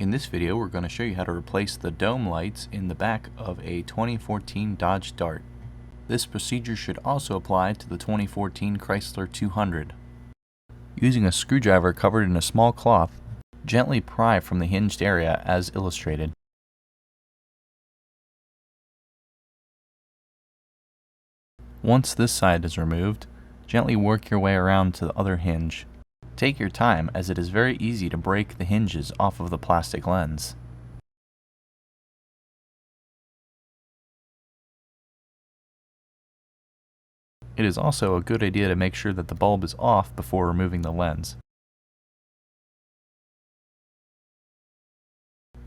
In this video, we're going to show you how to replace the dome lights in the back of a 2014 Dodge Dart. This procedure should also apply to the 2014 Chrysler 200. Using a screwdriver covered in a small cloth, gently pry from the hinged area as illustrated. Once this side is removed, gently work your way around to the other hinge. Take your time, as it is very easy to break the hinges off of the plastic lens. It is also a good idea to make sure that the bulb is off before removing the lens.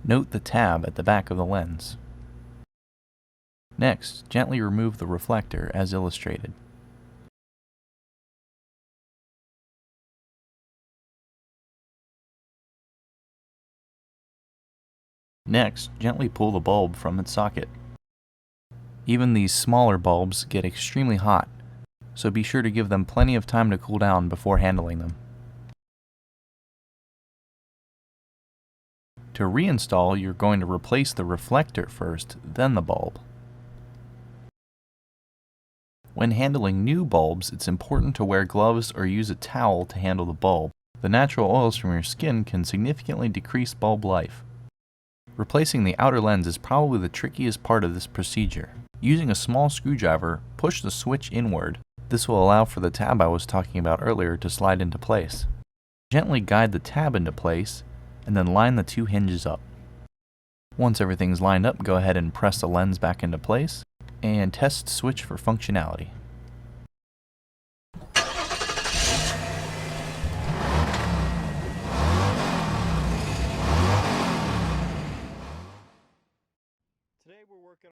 Note the tab at the back of the lens. Next, gently remove the reflector as illustrated. Next, gently pull the bulb from its socket. Even these smaller bulbs get extremely hot, so be sure to give them plenty of time to cool down before handling them. To reinstall, you're going to replace the reflector first, then the bulb. When handling new bulbs, it's important to wear gloves or use a towel to handle the bulb. The natural oils from your skin can significantly decrease bulb life. Replacing the outer lens is probably the trickiest part of this procedure. Using a small screwdriver, push the switch inward. This will allow for the tab I was talking about earlier to slide into place. Gently guide the tab into place, and then line the two hinges up. Once everything's lined up, go ahead and press the lens back into place, and test switch for functionality. Today we're working